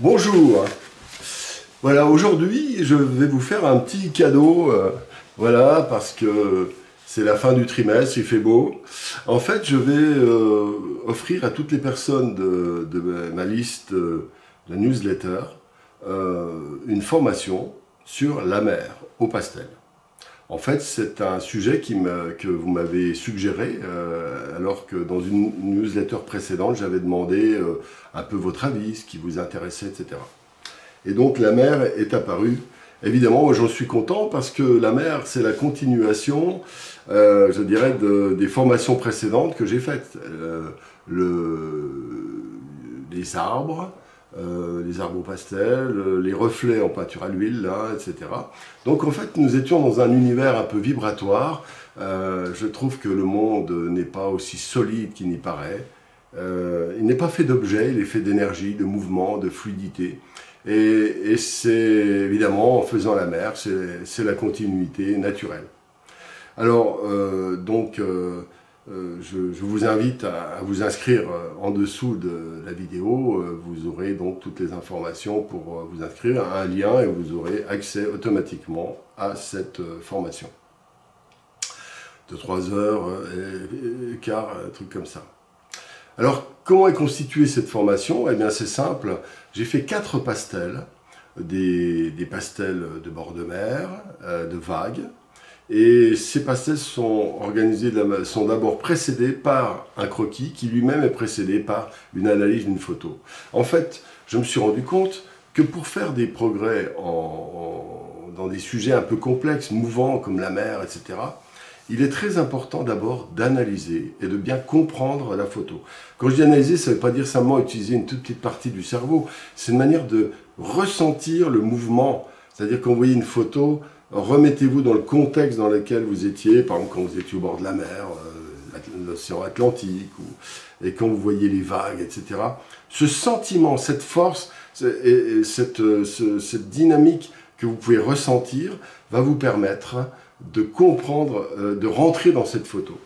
Bonjour. Voilà, aujourd'hui, je vais vous faire un petit cadeau, voilà, parce que c'est la fin du trimestre, il fait beau. En fait, je vais offrir à toutes les personnes de ma liste, la newsletter, une formation sur la mer au pastel. En fait, c'est un sujet que vous m'avez suggéré, alors que dans une newsletter précédente, j'avais demandé un peu votre avis, ce qui vous intéressait, etc. Et donc la mer est apparue. Évidemment, moi j'en suis content parce que la mer, c'est la continuation, je dirais, des formations précédentes que j'ai faites. Les arbres au pastel, les reflets en peinture à l'huile, là, etc. Donc en fait, nous étions dans un univers un peu vibratoire. Je trouve que le monde n'est pas aussi solide qu'il n'y paraît. Il n'est pas fait d'objets, il est fait d'énergie, de mouvement, de fluidité. Et c'est évidemment, en faisant la mer, c'est la continuité naturelle. Alors, je vous invite à vous inscrire en dessous de la vidéo. Vous aurez donc toutes les informations pour vous inscrire, un lien, et vous aurez accès automatiquement à cette formation. De 3 heures et quart, un truc comme ça. Alors, comment est constituée cette formation? Eh bien, c'est simple. J'ai fait 4 pastels, des pastels de bord de mer, de vagues. Et ces pastels sont sont d'abord précédés par un croquis qui lui-même est précédé par une analyse d'une photo. En fait, je me suis rendu compte que pour faire des progrès dans des sujets un peu complexes, mouvants comme la mer, etc., il est très important d'abord d'analyser et de bien comprendre la photo. Quand je dis analyser, ça ne veut pas dire simplement utiliser une toute petite partie du cerveau. C'est une manière de ressentir le mouvement. C'est-à-dire quand vous voyez une photo, remettez-vous dans le contexte dans lequel vous étiez, par exemple quand vous étiez au bord de la mer, l'océan Atlantique, et quand vous voyez les vagues, etc. Ce sentiment, cette force, cette dynamique que vous pouvez ressentir va vous permettre de comprendre, de rentrer dans cette photo.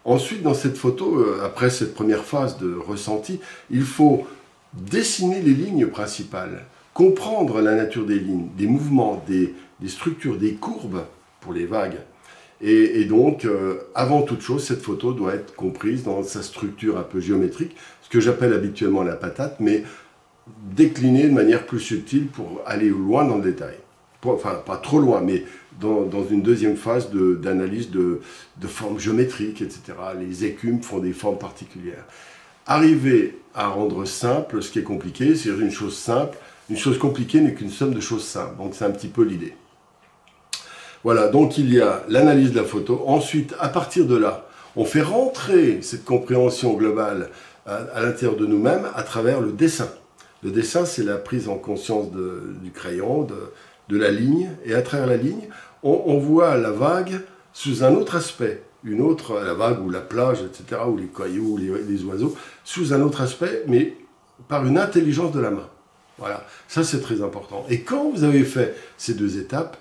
Ensuite, dans cette photo, après cette première phase de ressenti, il faut dessiner les lignes principales, comprendre la nature des lignes, des mouvements, des structures, des courbes pour les vagues. Et donc, avant toute chose, cette photo doit être comprise dans sa structure un peu géométrique, ce que j'appelle habituellement la patate, mais déclinée de manière plus subtile pour aller loin dans le détail. Enfin, pas trop loin, mais dans une deuxième phase d'analyse de formes géométriques, etc. Les écumes font des formes particulières. Arriver à rendre simple ce qui est compliqué, c'est une chose simple. Une chose compliquée n'est qu'une somme de choses simples. Donc c'est un petit peu l'idée. Voilà, donc il y a l'analyse de la photo. Ensuite, à partir de là, on fait rentrer cette compréhension globale à l'intérieur de nous-mêmes à travers le dessin. Le dessin, c'est la prise en conscience du crayon, de la ligne, et à travers la ligne, on voit la vague sous un autre aspect, la vague ou la plage, etc., ou les cailloux, ou les oiseaux, sous un autre aspect, mais par une intelligence de la main. Voilà, ça c'est très important. Et quand vous avez fait ces 2 étapes,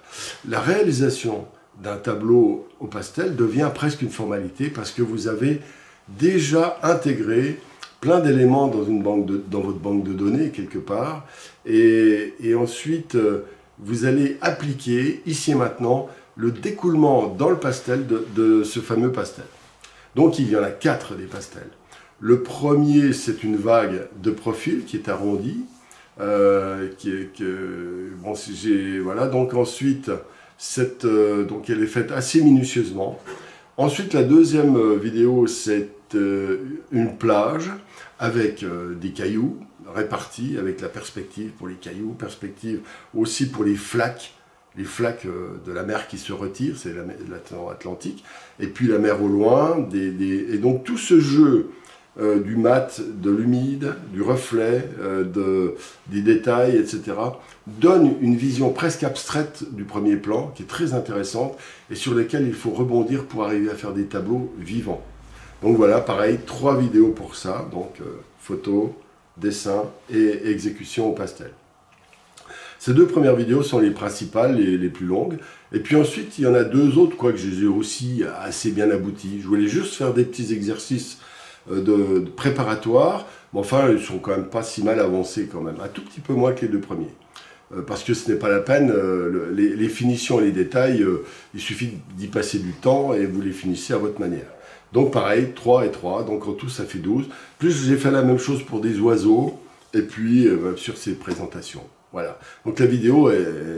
la réalisation d'un tableau au pastel devient presque une formalité parce que vous avez déjà intégré plein d'éléments dans votre banque de données quelque part, et ensuite vous allez appliquer ici et maintenant le découlement dans le pastel de ce fameux pastel. Donc il y en a 4 des pastels. Le premier, c'est une vague de profil qui est arrondie, voilà. Donc ensuite, donc elle est faite assez minutieusement. Ensuite, la deuxième vidéo, c'est une plage avec des cailloux répartis, avec la perspective pour les cailloux, perspective aussi pour les flaques de la mer qui se retire, c'est l'océan Atlantique, et puis la mer au loin, et donc tout ce jeu du mat, de l'humide, du reflet, des détails, etc., donne une vision presque abstraite du premier plan, qui est très intéressante, et sur lesquels il faut rebondir pour arriver à faire des tableaux vivants. Donc voilà, pareil, 3 vidéos pour ça, donc photo, dessin et exécution au pastel. Ces 2 premières vidéos sont les principales, les plus longues. Et puis ensuite, il y en a 2 autres, quoique je les ai aussi assez bien abouties. Je voulais juste faire des petits exercices de préparatoire Mais enfin, ils sont quand même pas si mal avancés quand même. Un tout petit peu moins que les deux premiers. Parce que ce n'est pas la peine, les finitions et les détails, il suffit d'y passer du temps et vous les finissez à votre manière. Donc pareil, 3 et 3, donc en tout ça fait 12. Plus j'ai fait la même chose pour des oiseaux, et puis sur ces présentations. Voilà. Donc la vidéo,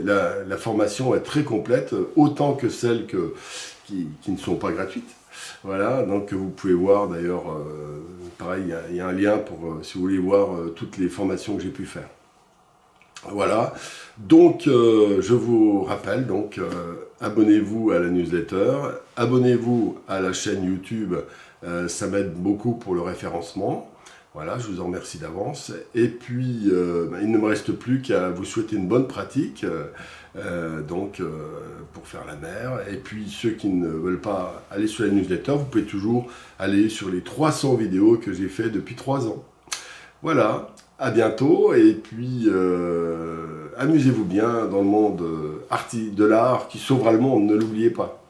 la formation est très complète, autant que celles qui ne sont pas gratuites. Voilà, donc vous pouvez voir d'ailleurs, pareil, il y a un lien pour, si vous voulez voir toutes les formations que j'ai pu faire. Voilà, donc je vous rappelle, donc abonnez-vous à la newsletter, abonnez-vous à la chaîne YouTube, ça m'aide beaucoup pour le référencement. Voilà, je vous en remercie d'avance. Et puis, il ne me reste plus qu'à vous souhaiter une bonne pratique, pour faire la mer. Et puis, ceux qui ne veulent pas aller sur la newsletter, vous pouvez toujours aller sur les 300 vidéos que j'ai fait depuis 3 ans. Voilà, à bientôt, et puis amusez-vous bien dans le monde de l'art qui sauvera le monde, ne l'oubliez pas.